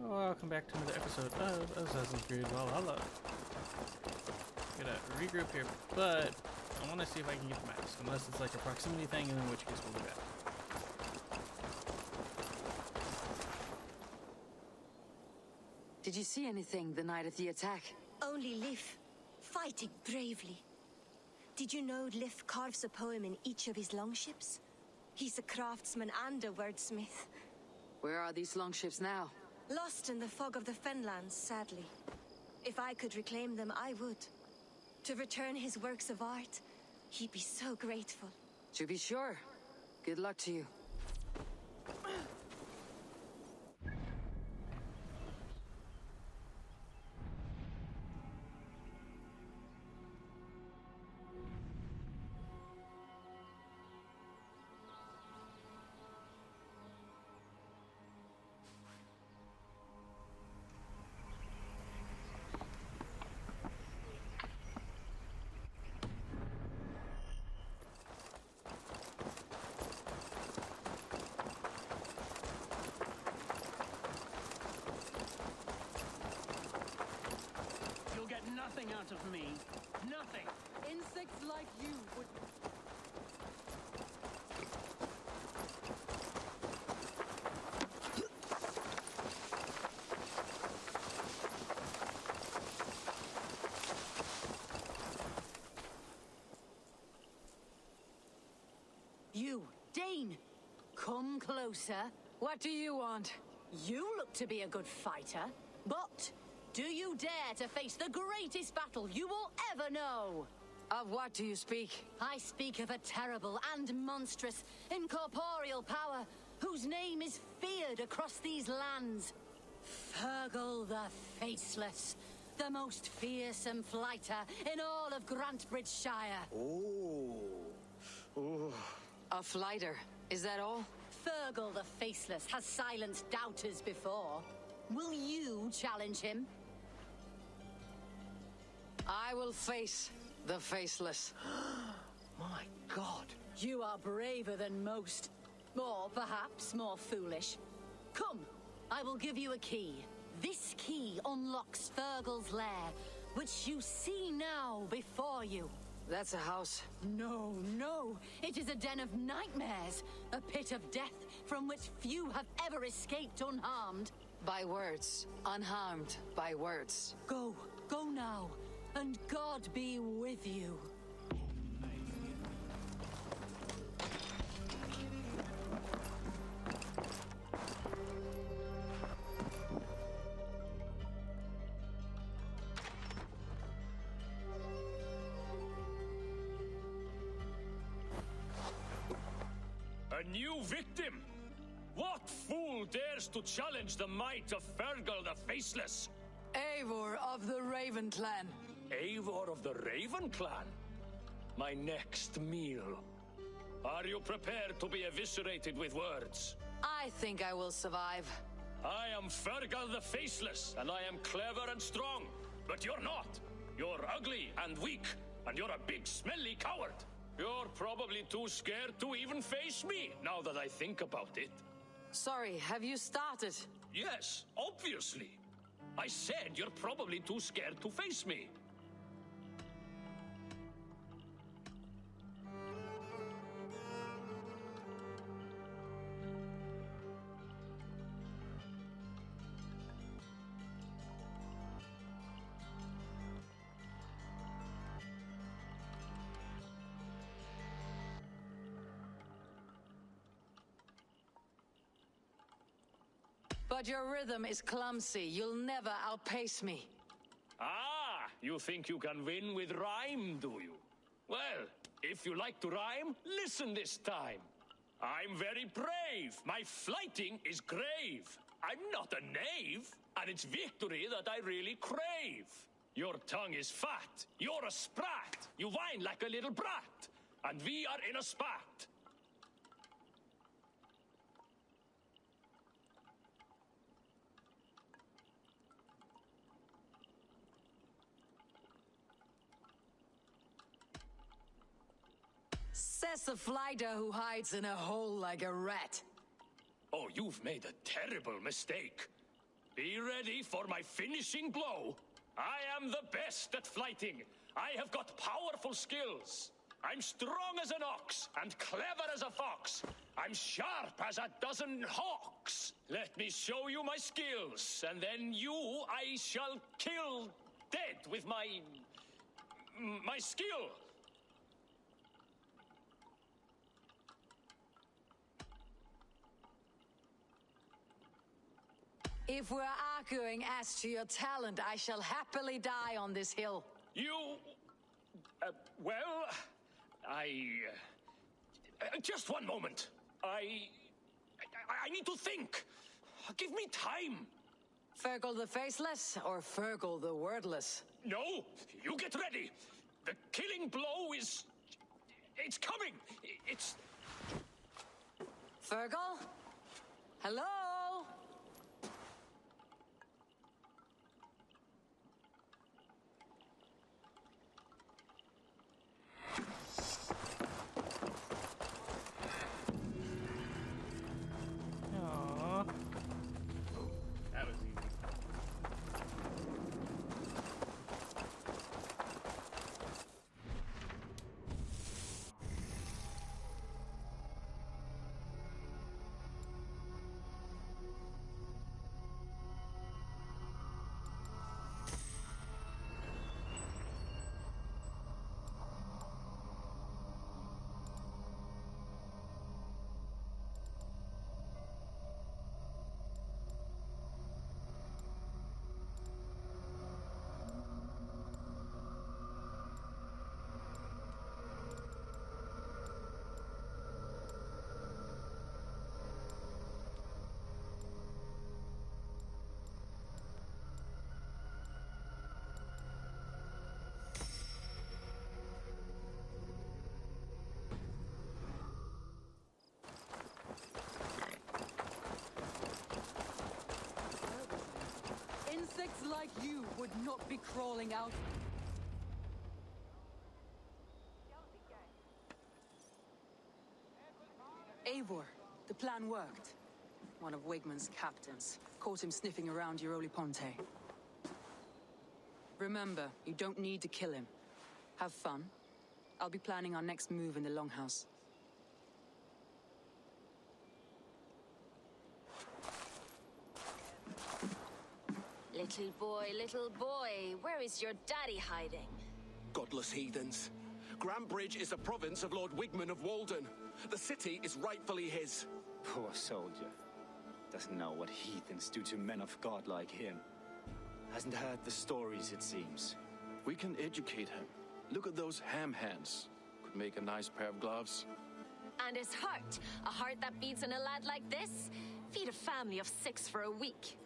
Welcome back to another episode of Assassin's Creed Valhalla. Gotta regroup here, but I want to see if I can get the mask, unless it's like a proximity thing, in which case we'll do that. Did you see anything the night of the attack? Only Lif, fighting bravely. Did you know Lif carves a poem in each of his longships? He's a craftsman and a wordsmith. Where are these longships now? Lost in the fog of the Fenlands, sadly. If I could reclaim them, I would. To return his works of art, he'd be so grateful. To be sure. Good luck to you. You'll get nothing out of me. Nothing. Insects like you would... You, Dane! Come closer. What do you want? You look to be a good fighter, but do you dare to face the greatest battle you will ever know? Of what do you speak? I speak of a terrible and monstrous, incorporeal power whose name is feared across these lands. Fergal the Faceless, the most fearsome fighter in all of Grantbridgeshire. A flighter. Is that all? Fergal the Faceless has silenced doubters before. Will you challenge him? I will face the Faceless. My God. You are braver than most. Or perhaps more foolish. Come, I will give you a key. This key unlocks Fergal's lair, which you see now before you. That's a house. No, no. It is a den of nightmares. A pit of death from which few have ever escaped unharmed. By words. Unharmed by words. Go now. And God be with you. A new victim? What fool dares to challenge the might of Fergal the Faceless? Eivor of the Raven Clan. Eivor of the Raven Clan? My next meal. Are you prepared to be eviscerated with words? I think I will survive. I am Fergal the Faceless, and I am clever and strong. But you're not. You're ugly and weak, and you're a big smelly coward. You're probably too scared to even face me, now that I think about it. Sorry, have you started? Yes, obviously. I said you're probably too scared to face me. But your rhythm is clumsy. You'll never outpace me. Ah, you think you can win with rhyme, do you? Well, if you like to rhyme, listen this time. I'm very brave. My flighting is grave. I'm not a knave, and it's victory that I really crave. Your tongue is fat. You're a sprat. You whine like a little brat. And we are in a spat. Says the flighter who hides in a hole like a rat. Oh, you've made a terrible mistake. Be ready for my finishing blow. I am the best at flighting. I have got powerful skills. I'm strong as an ox and clever as a fox. I'm sharp as a dozen hawks. Let me show you my skills, and then I shall kill dead with my skill. If we're arguing as to your talent, I shall happily die on this hill. Well, just one moment. I need to think. Give me time. Fergal the Faceless or Fergal the Wordless? No, you get ready. The killing blow is... It's coming. It's... Fergal? Hello? Aww. That was easy. Insects like you would not be crawling out. Eivor, the plan worked. One of Wigman's captains caught him sniffing around Euroli Ponte. Remember, you don't need to kill him. Have fun. I'll be planning our next move in the Longhouse. Little boy, where is your daddy hiding? Godless heathens. Grambridge is a province of Lord Wigman of Walden. The city is rightfully his. Poor soldier. Doesn't know what heathens do to men of God like him. Hasn't heard the stories, it seems. We can educate him. Look at those ham hands. Could make a nice pair of gloves. And his heart, a heart that beats in a lad like this? Feed a family of 6 for a week.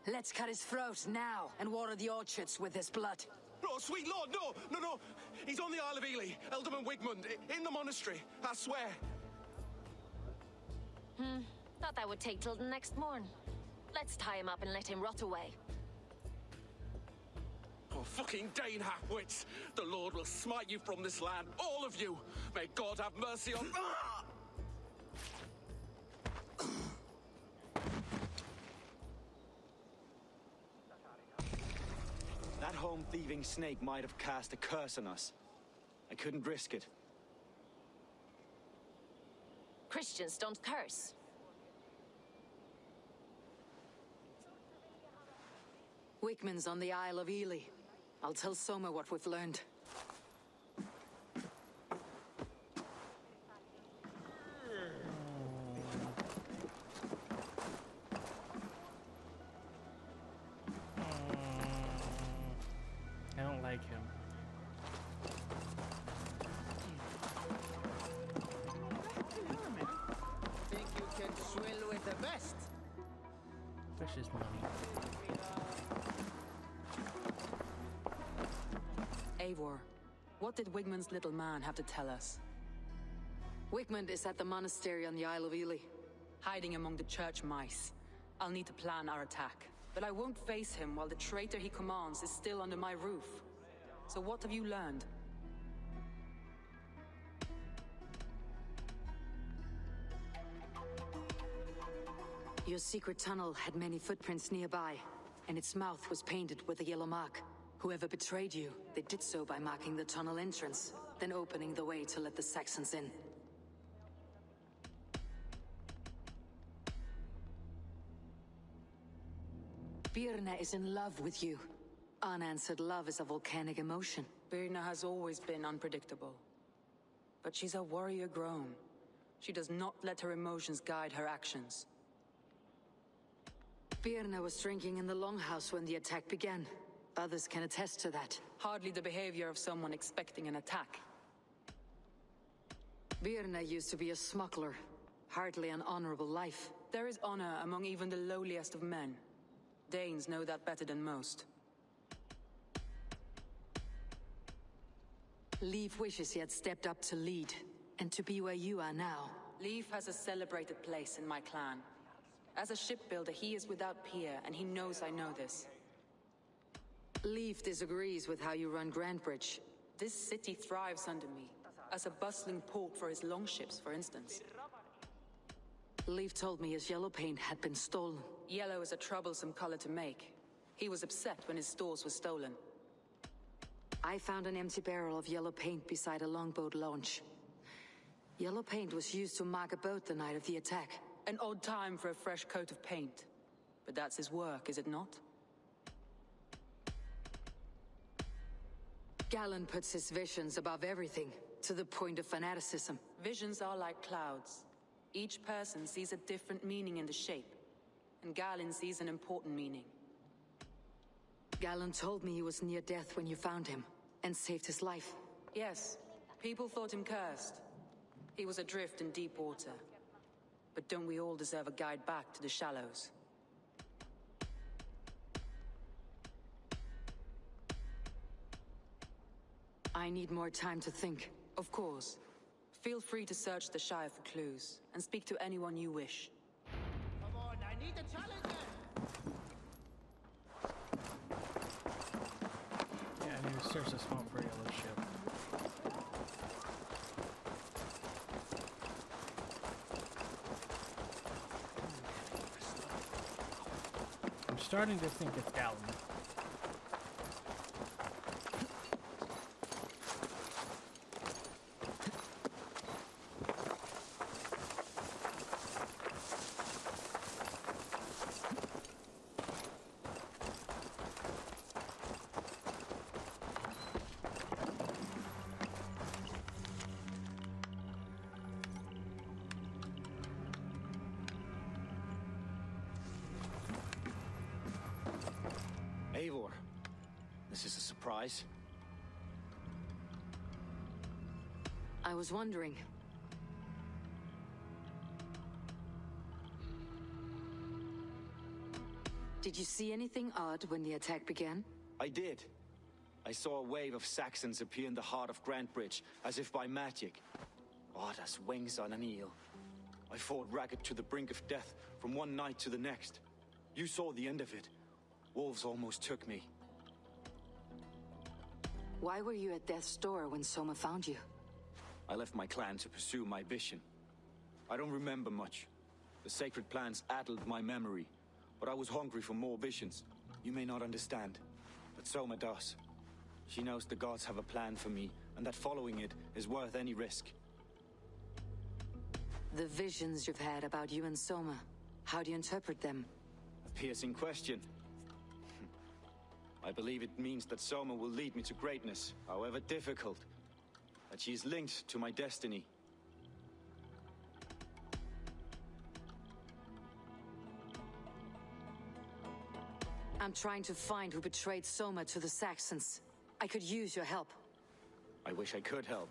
Let's cut his throat now and water the orchards with his blood. No, sweet lord, no! He's on the Isle of Ely, Ealdorman Wigmund, in the monastery, I swear. Thought that would take till the next morn. Let's tie him up and let him rot away. Oh, fucking Dane half-wits! The Lord will smite you from this land, all of you! May God have mercy on... That home-thieving snake might have cast a curse on us. I couldn't risk it. Christians don't curse. Wigman's on the Isle of Ely. I'll tell Soma what we've learned. I don't like him. Think you can swill with the best? Precious money. Eivor, what did Wigman's little man have to tell us? Wigman is at the monastery on the Isle of Ely. Hiding among the church mice. I'll need to plan our attack. But I won't face him while the traitor he commands is still under my roof. So what have you learned? Your secret tunnel had many footprints nearby, and its mouth was painted with a yellow mark. Whoever betrayed you, they did so by marking the tunnel entrance, then opening the way to let the Saxons in. Birna is in love with you. Unanswered love is a volcanic emotion. Birna has always been unpredictable. But she's a warrior grown. She does not let her emotions guide her actions. Birna was drinking in the longhouse when the attack began. Others can attest to that. Hardly the behavior of someone expecting an attack. Birna used to be a smuggler. Hardly an honorable life. There is honor among even the lowliest of men. Danes know that better than most. Leif wishes he had stepped up to lead, and to be where you are now. Leif has a celebrated place in my clan. As a shipbuilder, he is without peer, and he knows I know this. Leif disagrees with how you run Grantbridge. This city thrives under me, as a bustling port for his longships, for instance. Leif told me his yellow paint had been stolen. Yellow is a troublesome color to make. He was upset when his stores were stolen. I found an empty barrel of yellow paint beside a longboat launch. Yellow paint was used to mark a boat the night of the attack. An odd time for a fresh coat of paint. But that's his work, is it not? Galen puts his visions above everything, to the point of fanaticism. Visions are like clouds. Each person sees a different meaning in the shape, and Galen sees an important meaning. Galen told me he was near death when you found him, and saved his life. Yes, people thought him cursed. He was adrift in deep water. But don't we all deserve a guide back to the shallows? I need more time to think. Of course. Feel free to search the Shire for clues, and speak to anyone you wish. Come on, I need a challenger! Yeah, I need to search the swamp for a yellow ship. I'm starting to think it's Galen. Eivor, this is a surprise. I was wondering. Did you see anything odd when the attack began? I did. I saw a wave of Saxons appear in the heart of Grantbridge, as if by magic. Odd as wings on an eel. I fought ragged to the brink of death from one night to the next. You saw the end of it. Wolves almost took me. Why were you at death's door when Soma found you? I left my clan to pursue my vision. I don't remember much. The sacred plans addled my memory, but I was hungry for more visions. You may not understand, but Soma does. She knows the gods have a plan for me, and that following it is worth any risk. The visions you've had about you and Soma, how do you interpret them? A piercing question. I believe it means that Soma will lead me to greatness, however difficult. That she is linked to my destiny. I'm trying to find who betrayed Soma to the Saxons. I could use your help. I wish I could help.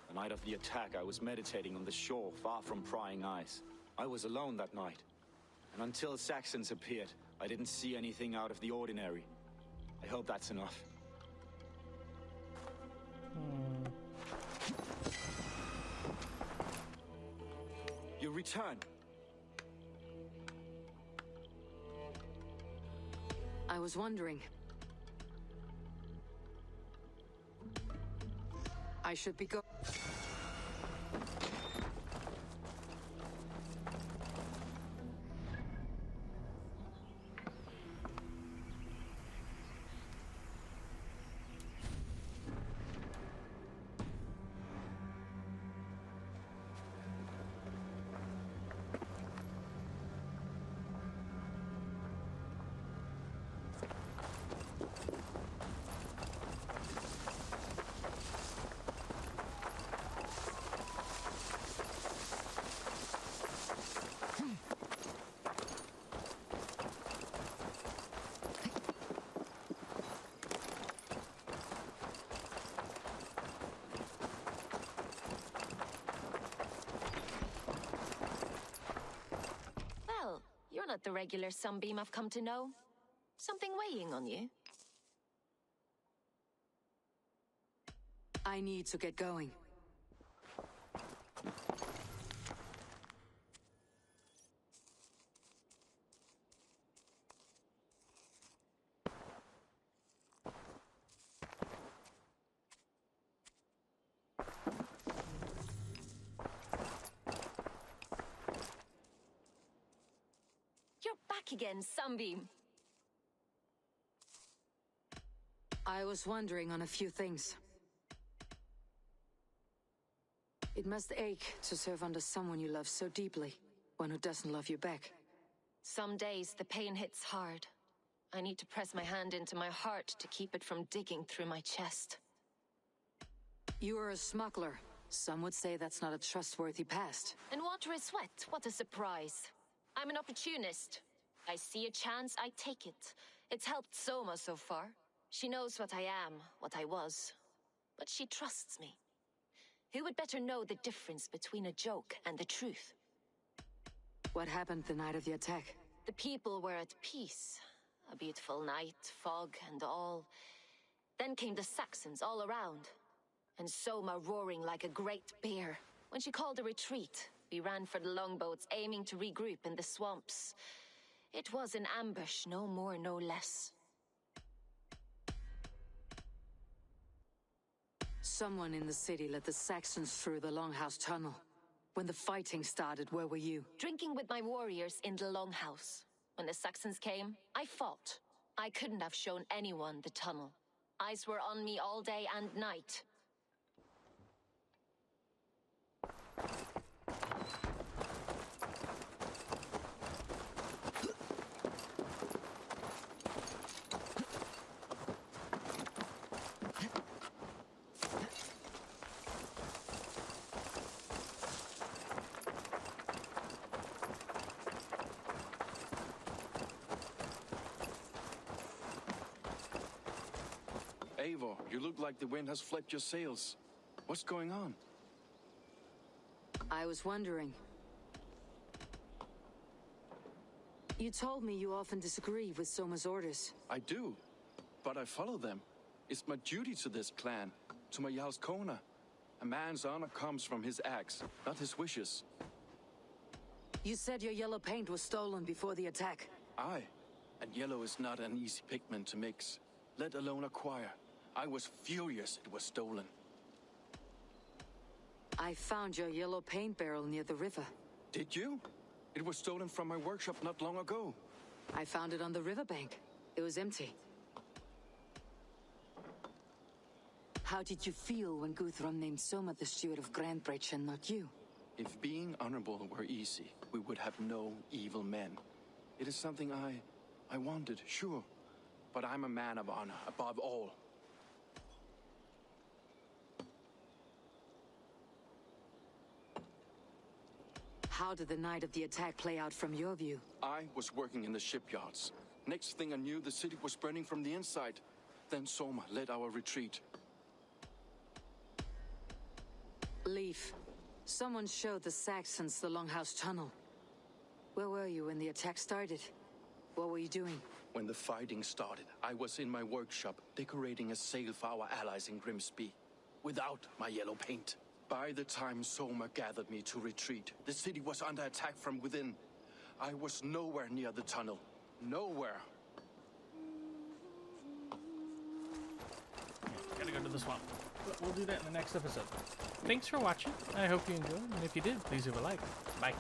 The night of the attack, I was meditating on the shore, far from prying eyes. I was alone that night. And until Saxons appeared, I didn't see anything out of the ordinary. I hope that's enough. You return. I was wondering. I should be go- not the regular Sunbeam I've come to know. Something weighing on you? I need to get going. You're back again, Sunbeam. I was wondering on a few things. It must ache to serve under someone you love so deeply, one who doesn't love you back. Some days the pain hits hard. I need to press my hand into my heart to keep it from digging through my chest. You are a smuggler. Some would say that's not a trustworthy past. And water is wet. What a surprise. I'm an opportunist. I see a chance, I take it. It's helped Soma so far. She knows what I am, what I was. But she trusts me. Who would better know the difference between a joke and the truth? What happened the night of the attack? The people were at peace. A beautiful night, fog and all. Then came the Saxons all around. And Soma roaring like a great bear. When she called a retreat, we ran for the longboats, aiming to regroup in the swamps. It was an ambush, no more, no less. Someone in the city led the Saxons through the Longhouse tunnel. When the fighting started, where were you? Drinking with my warriors in the Longhouse. When the Saxons came, I fought. I couldn't have shown anyone the tunnel. Eyes were on me all day and night. Eivor, you look like the wind has flipped your sails. What's going on? I was wondering. You told me you often disagree with Soma's orders. I do, but I follow them. It's my duty to this clan, to my Jarl's Kona. A man's honor comes from his acts, not his wishes. You said your yellow paint was stolen before the attack. Aye, and yellow is not an easy pigment to mix, let alone acquire. I was furious it was stolen. I found your yellow paint barrel near the river. Did you? It was stolen from my workshop not long ago. I found it on the riverbank. It was empty. How did you feel when Guthrum named Soma the steward of Grandbridge and not you? If being honorable were easy, we would have no evil men. It is something I wanted, sure. But I'm a man of honor, above all. How did the night of the attack play out from your view? I was working in the shipyards. Next thing I knew, the city was burning from the inside. Then Soma led our retreat. Leaf. Someone showed the Saxons the Longhouse tunnel. Where were you when the attack started? What were you doing? When the fighting started, I was in my workshop decorating a sail for our allies in Grimsby. Without my yellow paint. By the time Soma gathered me to retreat, the city was under attack from within. I was nowhere near the tunnel. Nowhere. Gotta go to the swamp. But we'll do that in the next episode. Thanks for watching. I hope you enjoyed, and if you did, please leave a like. Bye.